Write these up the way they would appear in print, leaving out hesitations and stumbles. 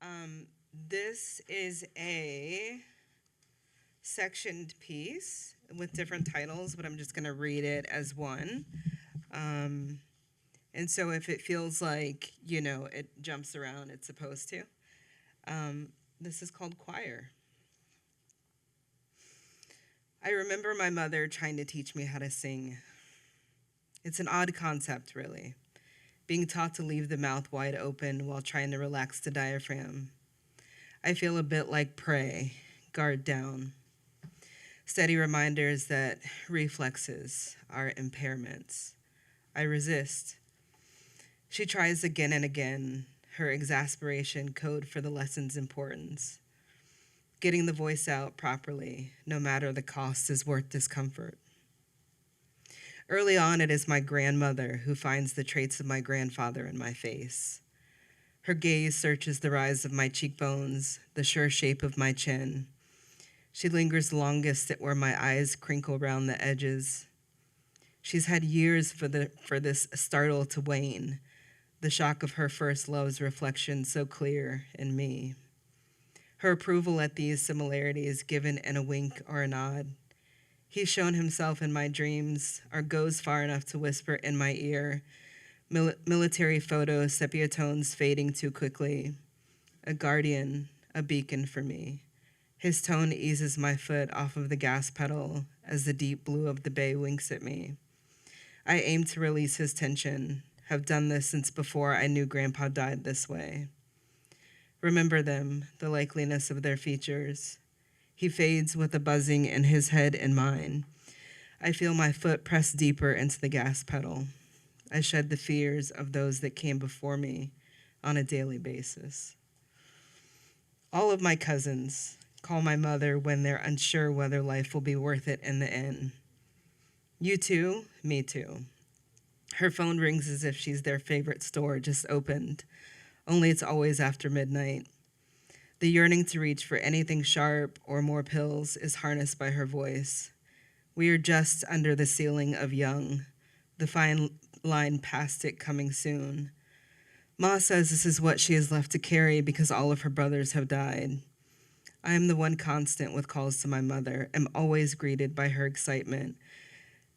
Um, this is a sectioned piece with different titles, but I'm just going to read it as one. Um, and so if it feels like, it jumps around, it's supposed to. Um, this is called Choir. I remember my mother trying to teach me how to sing. It's an odd concept, really, being taught to leave the mouth wide open while trying to relax the diaphragm. I feel a bit like prey, guard down. Steady reminders that reflexes are impairments. I resist. She tries again and again, her exasperation code for the lesson's importance. Getting the voice out properly, no matter the cost, is worth discomfort. Early on, it is my grandmother who finds the traits of my grandfather in my face. Her gaze searches the rise of my cheekbones, the sure shape of my chin. She lingers longest at where my eyes crinkle round the edges. She's had years for this startle to wane, the shock of her first love's reflection so clear in me. Her approval at these similarities given in a wink or a nod. He's shown himself in my dreams, or goes far enough to whisper in my ear, military photos, sepia tones fading too quickly. A guardian, a beacon for me. His tone eases my foot off of the gas pedal as the deep blue of the bay winks at me. I aim to release his tension, have done this since before I knew Grandpa died this way. Remember them, the likeliness of their features. He fades with a buzzing in his head and mine. I feel my foot press deeper into the gas pedal. I shed the fears of those that came before me on a daily basis. All of my cousins call my mother when they're unsure whether life will be worth it in the end. You too? Me too. Her phone rings as if she's their favorite store just opened, only it's always after midnight. The yearning to reach for anything sharp or more pills is harnessed by her voice. We are just under the ceiling of young, the fine line past it coming soon. Ma says this is what she is left to carry because all of her brothers have died. I am the one constant with calls to my mother, am always greeted by her excitement.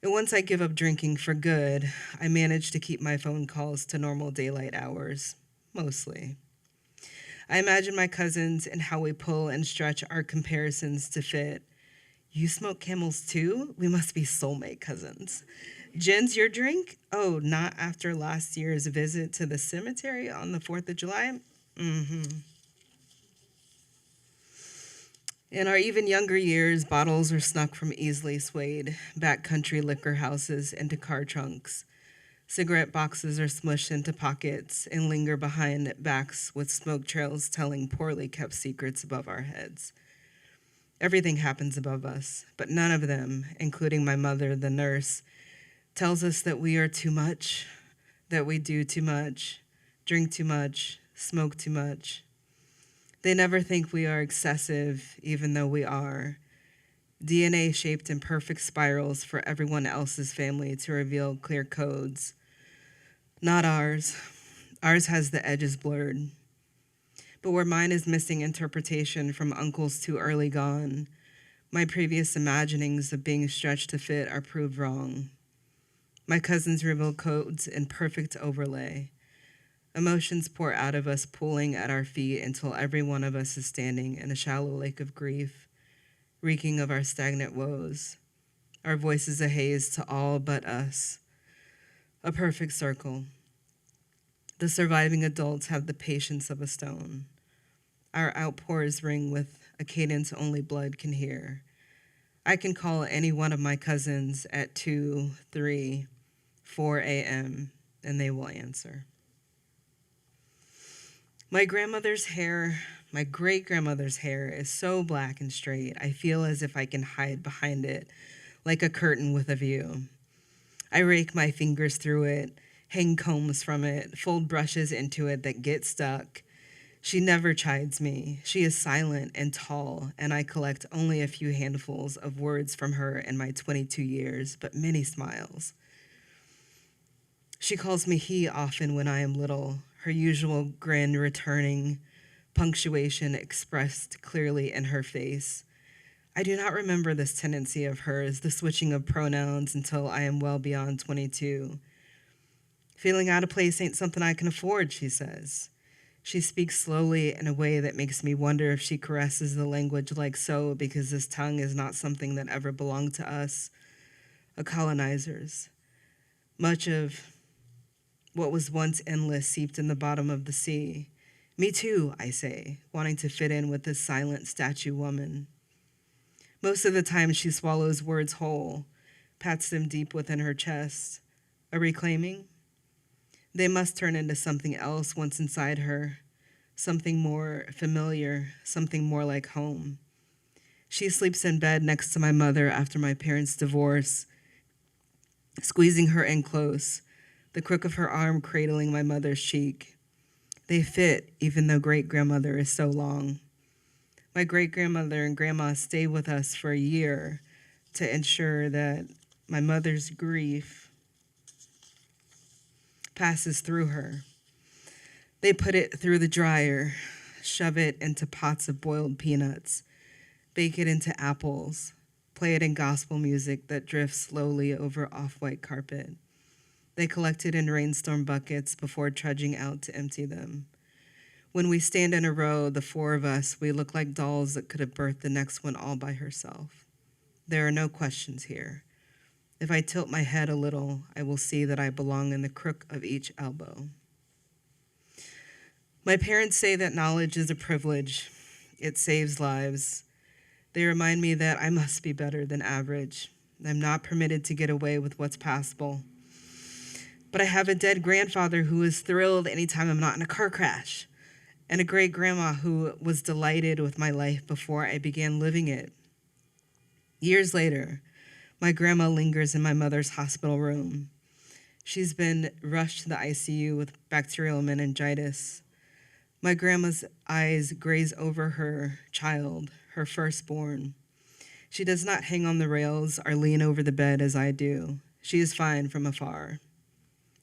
And once I give up drinking for good, I manage to keep my phone calls to normal daylight hours, mostly. I imagine my cousins and how we pull and stretch our comparisons to fit. You smoke Camels too? We must be soulmate cousins. Jen's your drink? Oh, not after last year's visit to the cemetery on the 4th of July? Mm-hmm. In our even younger years, bottles are snuck from easily swayed backcountry liquor houses into car trunks. Cigarette boxes are smushed into pockets and linger behind backs with smoke trails telling poorly kept secrets above our heads. Everything happens above us, but none of them, including my mother, the nurse, tells us that we are too much, that we do too much, drink too much, smoke too much. They never think we are excessive, even though we are. DNA shaped in perfect spirals for everyone else's family to reveal clear codes. Not ours. Ours has the edges blurred. But where mine is missing interpretation from uncles too early gone, my previous imaginings of being stretched to fit are proved wrong. My cousins reveal codes in perfect overlay. Emotions pour out of us, pulling at our feet until every one of us is standing in a shallow lake of grief, reeking of our stagnant woes. Our voices a haze to all but us. A perfect circle. The surviving adults have the patience of a stone. Our outpours ring with a cadence only blood can hear. I can call any one of my cousins at 2, 3, 4 a.m., and they will answer. My great-grandmother's hair is so black and straight, I feel as if I can hide behind it, like a curtain with a view. I rake my fingers through it, hang combs from it, fold brushes into it that get stuck. She never chides me. She is silent and tall, and I collect only a few handfuls of words from her in my 22 years, but many smiles. She calls me he often when I am little, her usual grin returning, punctuation expressed clearly in her face. I do not remember this tendency of hers, the switching of pronouns until I am well beyond 22. Feeling out of place ain't something I can afford, she says. She speaks slowly in a way that makes me wonder if she caresses the language like so because this tongue is not something that ever belonged to us, colonizers. Much of what was once endless seeped in the bottom of the sea. Me too, I say, wanting to fit in with this silent statue woman. Most of the time she swallows words whole, pats them deep within her chest. A reclaiming? They must turn into something else once inside her, something more familiar, something more like home. She sleeps in bed next to my mother after my parents' divorce, squeezing her in close, the crook of her arm cradling my mother's cheek. They fit, even though great-grandmother is so long. My great-grandmother and grandma stay with us for a year to ensure that my mother's grief passes through her. They put it through the dryer, shove it into pots of boiled peanuts, bake it into apples, play it in gospel music that drifts slowly over off-white carpet. They collect it in rainstorm buckets before trudging out to empty them. When we stand in a row, the four of us, we look like dolls that could have birthed the next one all by herself. There are no questions here. If I tilt my head a little, I will see that I belong in the crook of each elbow. My parents say that knowledge is a privilege. It saves lives. They remind me that I must be better than average. I'm not permitted to get away with what's possible. But I have a dead grandfather who is thrilled anytime I'm not in a car crash, and a great-grandma who was delighted with my life before I began living it. Years later, my grandma lingers in my mother's hospital room. She's been rushed to the ICU with bacterial meningitis. My grandma's eyes graze over her child, her firstborn. She does not hang on the rails or lean over the bed as I do. She is fine from afar.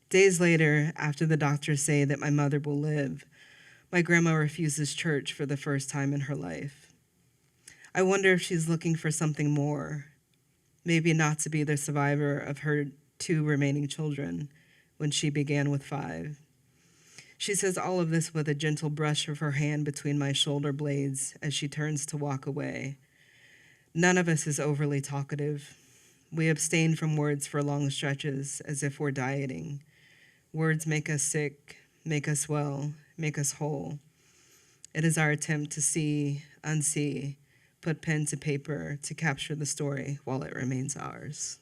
Days later, after the doctors say that my mother will live, my grandma refuses church for the first time in her life. I wonder if she's looking for something more, maybe not to be the survivor of her 2 remaining children when she began with 5. She says all of this with a gentle brush of her hand between my shoulder blades as she turns to walk away. None of us is overly talkative. We abstain from words for long stretches as if we're dieting. Words make us sick, make us well, make us whole. It is our attempt to see, unsee, put pen to paper to capture the story while it remains ours.